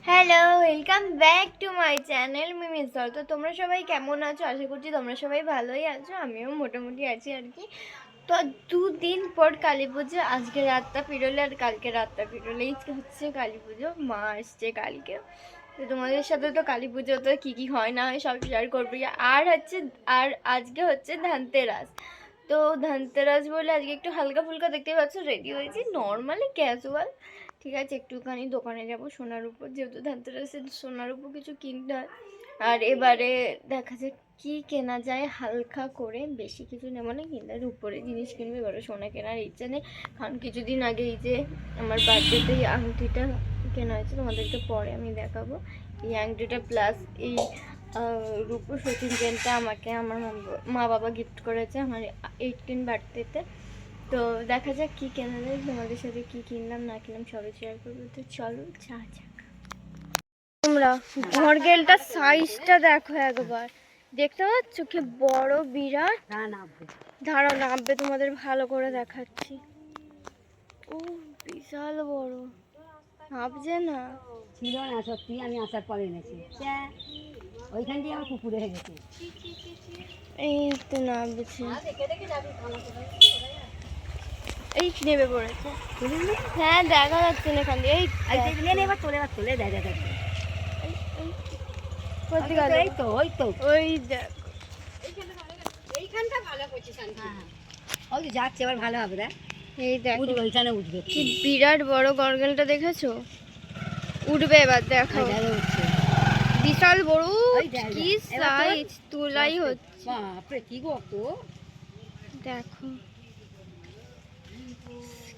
Hello, welcome back to my channel Mimi's দল। তো তোমরা সবাই কেমন আছো? আশা করছি তোমরা সবাই ভালোই আছো, আমিও মোটামুটি আছি আর কি। তো 2 দিন পর কালী পুজো, আজকে রাতটা পিরোলে আর কালকে রাতটা পিরোলেই হচ্ছে কালী পুজো। মা আসছে কালকে। তো তোমাদের সাথে তো কালী পুজোতে কী কী হয় না হয় সব শেয়ার করবি। আর আজকে হচ্ছে ধনতেরাস। তো ধনতেরাস বলে আজকে একটু হালকা ফুলকা দেখতে পাচ্ছ রেডি হয়েছি, নর্মালি ক্যাজুয়াল। ঠিক আছে, একটুখানি দোকানে যাব সোনার উপর, যেহেতু ধনতেরাসে সোনার উপর কিছু কিনতে হয়। আর এবারে দেখা যাক কি কেনা যায়, হালকা করে, বেশি কিছু নেবো না, কিন্তু উপরে জিনিস কিনবে। এবারে সোনা কেনার ইচ্ছা নেই, কারণ কিছুদিন আগে এই যে আমার বার্থডেতে এই আংটিটা কেনা হয়েছে, তোমাদেরকে পরে আমি দেখাবো। এই আংটিটা প্লাস এই রূপো সচিন চেনটা আমাকে আমার মা বাবা গিফট করেছে আমার 18 বার্থডেতে। তো দেখা যাক কী কেনা যায়, তোমাদের সাথে কী কিনলাম না কিনলাম সবই শেয়ার করবো। তো চলো যা যাক। তোমরা ঘরগেলটার সাইজটা দেখো একবার, দেখতে পাচ্ছ কি বড়, বিরাট। দাঁড়াও নামবে, তোমাদের ভালো করে দেখাচ্ছি। ও বিশাল বড়, ভাবছে না ছিল না সত্যি, আমি আসার পরে এনেছি। ওইখান দিয়ে আমার কুকুরে হয়ে গেছে। এই তো নামছে, এই নেবে পড়েছে। হ্যাঁ দেখা যাচ্ছে না এখান দিয়ে। এই এবার চলে দেয় দেখ। এই তো ওই তো ওই দেখ, এইখানটা ভালো পজিশন। হ্যাঁ ওই যে যাচ্ছে, এবার ভালো হবে। দেখ এই দেখো উঠবে, ওইখানে উঠবে। কি বিরাট বড় গরগেলটা দেখেছো? উঠবে এবার, দেখো উঠছে বিশাল বড়, কি সাইজ, তুলাই হচ্ছে। বাপরে কি গো, তো দেখো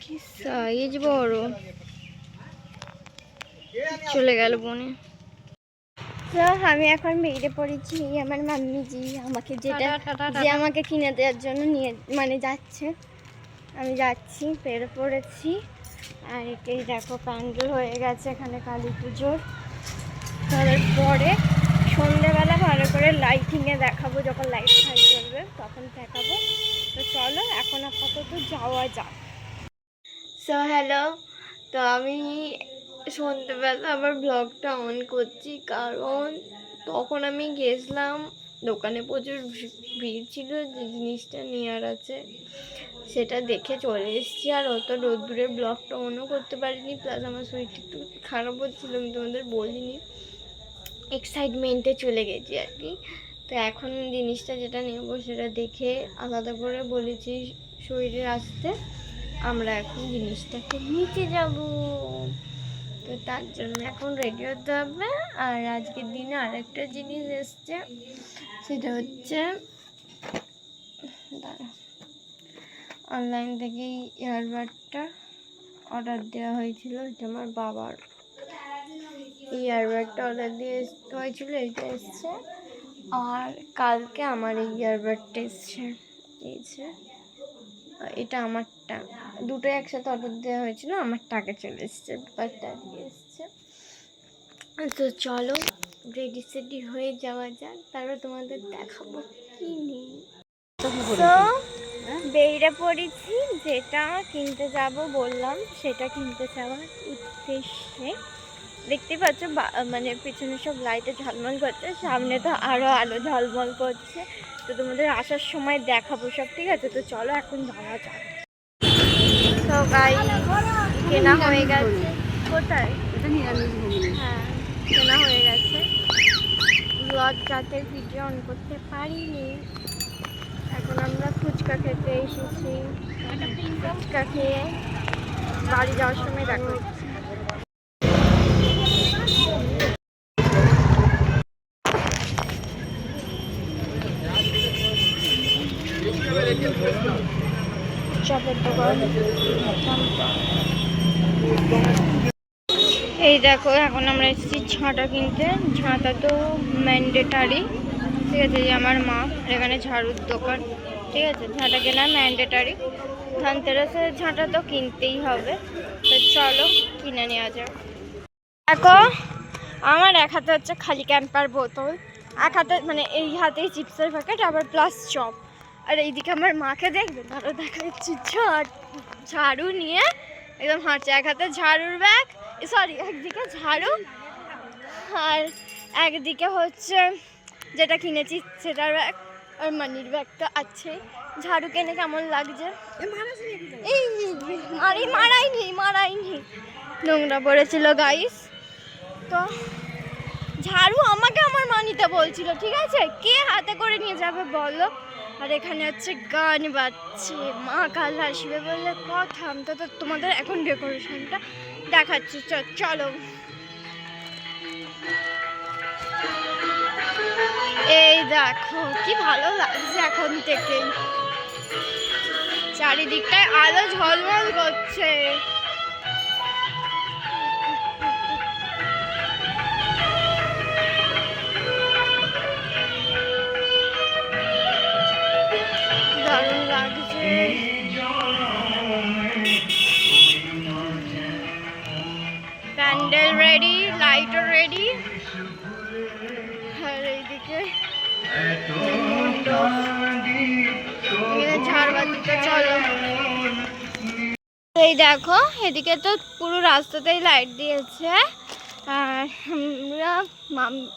কি সাইজ বড়। চলে গেল বনে। তো আমি এখন বেরিয়ে পড়েছি, আমার মাম্মিজি আমাকে আমাকে কিনে দেওয়ার জন্য নিয়ে যাচ্ছে। আমি যাচ্ছি, বেরিয়ে পড়েছি। আর এটাই দেখো প্যান্ডেল হয়ে গেছে এখানে কালী পুজোর। তারপরে সন্ধ্যেবেলা ভালো করে লাইটিংয়ে দেখাবো, যখন লাইট ফাইট জ্বলবে তখন দেখাবো। তো চলো এখন আপাতত যাওয়া যাক। সো হ্যালো, তো আমি সন্ধ্যেবেলা আবার ব্লগটা অন করছি, কারণ তখন আমি গেছিলাম দোকানে, প্রচুর ভিড় ছিল, যে জিনিসটা নেওয়ার আছে সেটা দেখে চলে এসেছি। আর অত রোদ্দুরে ব্লগটা অনও করতে পারিনি, প্লাস আমার শরীরটা একটু খারাপ হচ্ছিলো, আমি তোমাদের বলিনি, এক্সাইটমেন্টে চলে গেছি আর কি। তো এখন জিনিসটা যেটা নেবো সেটা দেখে আলাদা করে বলেছি শরীরে আসতে, আমরা এখন জিনিসটাকে নিতে যাব। তো তার জন্য এখন রেডি হতে হবে। আর আজকের দিনে আরেকটা জিনিস এসছে, সেটা হচ্ছে অনলাইন থেকে ইয়ারবাডটা অর্ডার দেওয়া হয়েছিল। এটা আমার বাবার এই ইয়ারবাডটা অর্ডার দিয়ে হয়েছিল, এইটা এসছে। আর কালকে আমার এই ইয়ারবাডটা এসছে, এটা আমারটা, দুটোই একসাথে অর্ডার দেওয়া হয়েছিল, আমার টাকা চলে এসছে, ব্যাপারটা দিয়ে এসছে। তো চলো রেডি হয়ে যাওয়া যাক, তারপর তোমাদের দেখাবো কি নেই। তো বেরিয়ে পড়েছি, যেটা কিনতে যাব বললাম সেটা কিনতে যাওয়ার উদ্দেশ্যে। দেখতে পাচ্ছ পেছনে সব লাইটে ঝলমল করছে, সামনে তো আরও আলো ঝলমল করছে। তো তোমাদের আসার সময় দেখাবো সব, ঠিক আছে? তো চলো এখন যাওয়া যাক। তো গাড়ি কেনা হয়ে গেছে, কোথায়? হ্যাঁ কেনা হয়ে গেছে, ব্লগ যাতে ভিডিও অন করতে পারিনি। এখন আমরা ফুচকা খেতে এসেছি, ফুচকা খেয়ে বাড়ি যাওয়ার সময় দেখা হচ্ছে। চপের দোকান, এই দেখো এখন আমরা এসেছি ঝাঁটা কিনতে। ঝাঁটা তো ম্যান্ডেটারি, ঠিক আছে? যে আমার মা, এখানে ঝাড়ুর দোকান, ঠিক আছে? ঝাঁটা কেনা ম্যান্ডেটারি, ধনতেরাসের ঝাঁটা তো কিনতেই হবে। তো চলো কিনে নেওয়া যাক। দেখো আমার এক হাতে হচ্ছে খালি ক্যাম্পার বোতল, এক হাতে এই হাতেই চিপসের প্যাকেট, আবার প্লাস চপ। আর এইদিকে আমার মাকে দেখবে, ধরো দেখা যাচ্ছে ঝাড়ু নিয়ে একদম হাঁটছে, এক হাতে ঝাড়ুর ব্যাগ, সরি একদিকে ঝাড়ু আর একদিকে হচ্ছে যেটা কিনেছি সেটার ব্যাগ, আর মানির ব্যাগটা আছে। ঝাড়ু কিনে কেমন লাগছে? এই মারাইনি নোংরা পড়েছিল গাইস। তো ঝাড়ু আমাকে আমার মা নিতে বলছিল, ঠিক আছে, কে হাতে করে নিয়ে যাবে বলো? আর এখানে হচ্ছে গান বাজছে, মা কাল আসবে বললে কথা। আমি তো তোমাদের এখন ডেকোরেশনটা দেখাচ্ছি, চলো। এই দেখো কি ভালো লাগছে এখন থেকে, চারিদিকটায় আলো ঝলমল করছে। দারুণ লাগছে। প্যান্ডেল রেডি, লাইটও রেডি। আর এইদিকে ঝাড়বাতিতে চলো। এই দেখো এদিকে তো পুরো রাস্তাতেই লাইট দিয়েছে। আর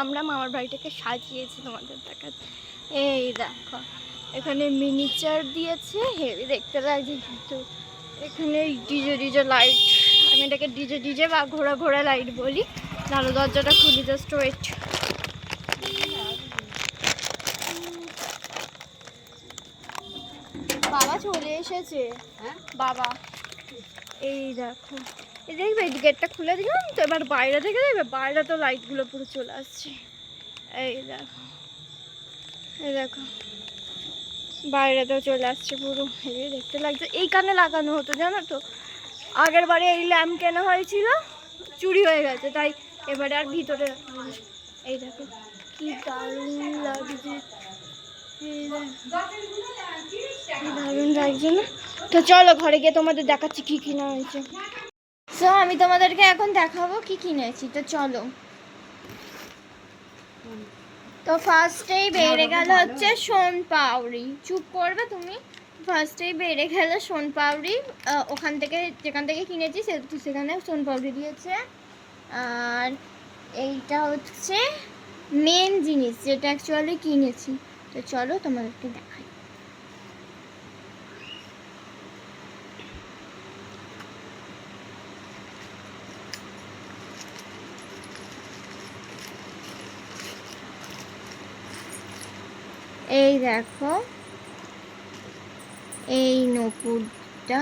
আমরা মামার বাড়িটাকে সাজিয়েছি, তোমাদের দেখাচ্ছি। এই দেখো এখানে মিনিচার দিয়েছে, হেভি দেখতে লাগছে। কিন্তু এখানে ডিজে লাইট, আমি এটাকে ডিজে বা ঘোরা লাইট বলি। আলো দরজাটা খুলি, জাস্ট ওয়েট। বাবা চলে এসেছে, বাবা। এই দেখো, এই দেখবে এই গেটটা খুলে দিলাম তো, এবার বাইরে থেকে দেখবে বাইরে তো লাইটগুলো পুরো চলে আসছে। এই দেখো বাইরেতেও চলে আসছে পুরো, হেভি দেখতে লাগছে। এইখানে লাগানো হতো জানো তো, আগের বারে এই ল্যাম্প কেনা হয়েছিল, চুরি হয়ে গেছে, তাই এবারে আর ভিতরে। এই দেখো কি দারুণ লাগছে, দারুণ লাগছে না? তো চলো ঘরে গিয়ে তোমাদের দেখাচ্ছি কি কিনা হয়েছে। তো আমি তোমাদেরকে এখন দেখাবো কি কিনেছি, তো চলো। তো ফার্স্টেই বেড়ে গেল হচ্ছে সোনপাপড়ি। চুপ করবে তুমি? ফার্স্টেই বেড়ে গেল সোনপাপড়ি, ওখান থেকে যেখান থেকে কিনেছি সেখানে সোনপাপড়ি দিয়েছে। আর এইটা হচ্ছে মেন জিনিস যেটা অ্যাকচুয়ালি কিনেছি। তো চলো তোমাদেরকে দেখাই। এই দেখো এই নপুরটা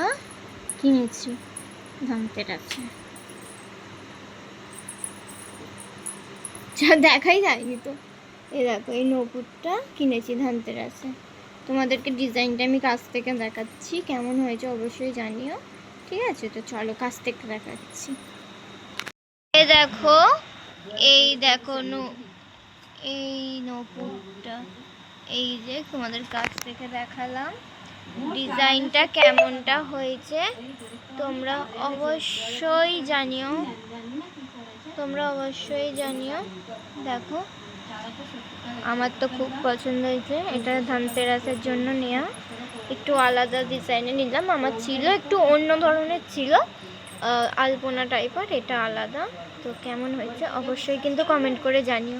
কিনেছি ধনতেরাসে, দেখাই যায়নি তো। এই দেখো এই নপুরটা কিনেছি ধনতেরাসে। তোমাদেরকে ডিজাইনটা আমি কাছ থেকে দেখাচ্ছি, কেমন হয়েছে অবশ্যই জানিও, ঠিক আছে? তো চলো কাছ থেকে দেখাচ্ছি। এই দেখো এই নপুরটা, এই যে তোমাদের কাছ থেকে দেখালাম, ডিজাইনটা কেমনটা হয়েছে তোমরা অবশ্যই জানিও, দেখো আমার তো খুব পছন্দ হয়েছে। এটা ধনতেরাসের জন্য নেওয়া, একটু আলাদা ডিজাইনে নিলাম। আমার ছিল একটু অন্য ধরনের, ছিল আলপনা টাইপের, এটা আলাদা। তো কেমন হয়েছে অবশ্যই কিন্তু কমেন্ট করে জানিও।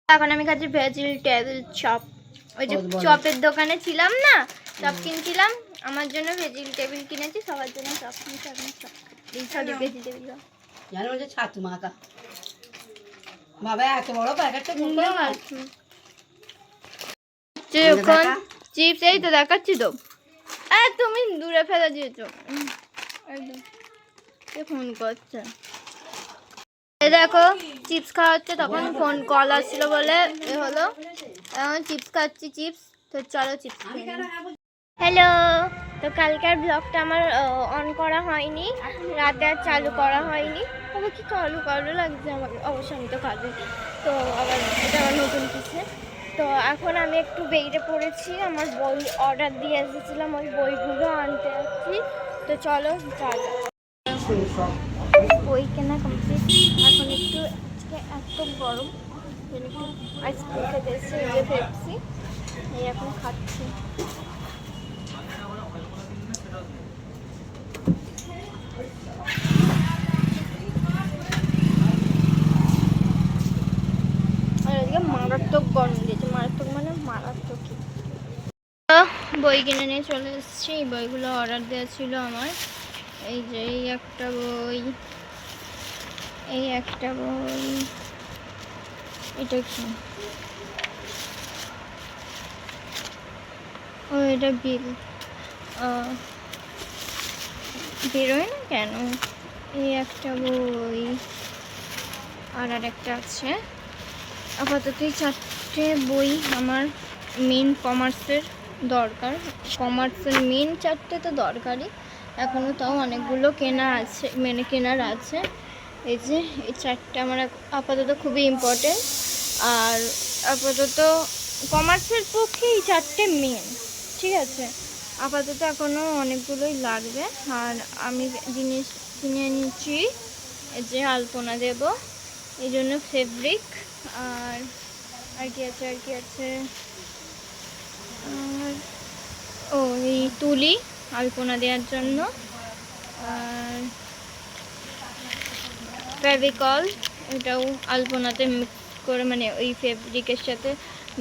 এখন আমি খাচ্ছি ভেজিটেবিল চপ। ওই যে চপের দোকানে ছিলাম না, চপ কিনছিলাম, আমার জন্য ভেজিটেবিল কিনেছি, সবার জন্য চপ কিনেছি। এখন চপ খাচ্ছি, ভেজিটেবিল জানো যে ছাতু মাখা বাবা এত বড় প্যাকেটটা এখন চিপস, এই তো দেখাচ্ছি তো। তুমি দূরে ফেলে দিয়েছো, ফোন করছে। দেখো চিপস খাওয়া হচ্ছে, তখন ফোন কল আসছিল বলে এ হলো। এখন চিপস খাচ্ছি, চিপস। তো চলো চিপস। হ্যালো, তো কালকার ব্লগটা আমার অন করা হয়নি, রাতে আর চালু করা হয়নি। তবে কি কালো লাগছে আমার, অবশ্যই আমি তো কালো। তো আবার এটা আমার নতুন কিছু। তো এখন আমি একটু বেরিয়ে পড়েছি, আমার বই অর্ডার দিয়ে এসেছিলাম, ওই বইগুলো আনতে যাচ্ছি। তো চলো বই কেনা কমপ্লিট। এখন একটু আজকে এত গরম, একটু আইসক্রিম খেতে এসেছি, এই যে পেপসি, এই এখন খাচ্ছি। বই কিনে নিয়ে চলে এসেছি। এই বইগুলো অর্ডার দেওয়া ছিল আমার। এই যে এই একটা বই, এই একটা বই, এটা কি, ও এটা বিল বেরোয় না কেন। এই একটা বই আর একটা আছে। আপাতত এই 4টে বই আমার মেন কমার্সের দরকার। কমার্সের মেন 4টে তো দরকারই, এখনও তাও অনেকগুলো কেনা আছে, মানে কেনার আছে। এই যে এই 4টে আমার আপাতত খুবই ইম্পর্টেন্ট। আর আপাতত কমার্সের পক্ষে এই 4টে মেন, ঠিক আছে। আপাতত এখনও অনেকগুলোই লাগবে। আর আমি জিনিস কিনে নিচ্ছি, এই যে আলপনা দেব, এই জন্য ফেব্রিক। আর আর কি আছে, আর কি আছে, আর ও এই তুলি আলপনা দেওয়ার জন্য। আর ফেভিকল, এটাও আলপনাতে মিক্স করে, মানে ওই ফেব্রিকের সাথে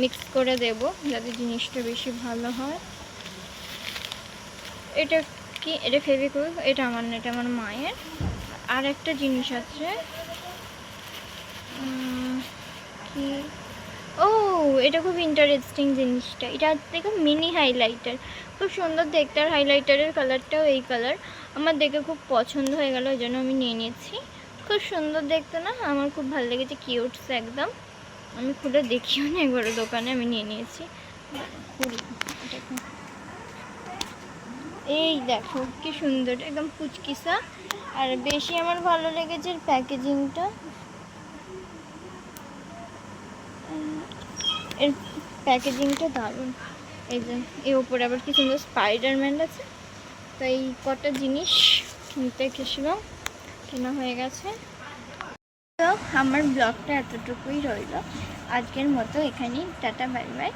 মিক্স করে দেব যাতে জিনিসটা বেশি ভালো হয়। এটা কি, এটা ফেভিকল, এটা আমার না, এটা আমার মায়ের। আর একটা জিনিস আছে, কি, ও এটা খুব ইন্টারেস্টিং জিনিসটা। এটা দেখো মিনি হাইলাইটার, খুব সুন্দর দেখতে। আর হাইলাইটারের কালারটাও এই কালার, আমার দেখে খুব পছন্দ হয়ে গেল, ওই জন্য আমি নিয়ে নিয়েছি। খুব সুন্দর দেখতে না, আমার খুব ভালো লেগেছে, কিউটস একদম। আমি খুলে দেখিও না একবার দোকানে, আমি নিয়ে নিয়েছি। এই দেখো কি সুন্দর, একদম কুচকিসা। আর বেশি আমার ভালো লেগেছে প্যাকেজিংটা, এর প্যাকেজিংটা দারুণ। এই যে এর উপরে আবার কি সুন্দর স্পাইডারম্যান আছে। তো এই কটা জিনিস কিনতে গেছিলাম, কেনা হয়ে গেছে। তো আমার ব্লগটা এতটুকুই রইল আজকের মতো, এখানেই টাটা বাই বাই।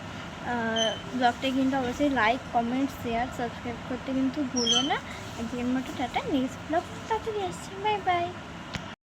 ব্লগটা কিন্তু অবশ্যই লাইক, কমেন্ট, শেয়ার, সাবস্ক্রাইব করতে কিন্তু ভুলো না। আজকের মতো টাটা, নেক্সট ব্লগ তাড়াতাড়ি আসছে, বাই বাই।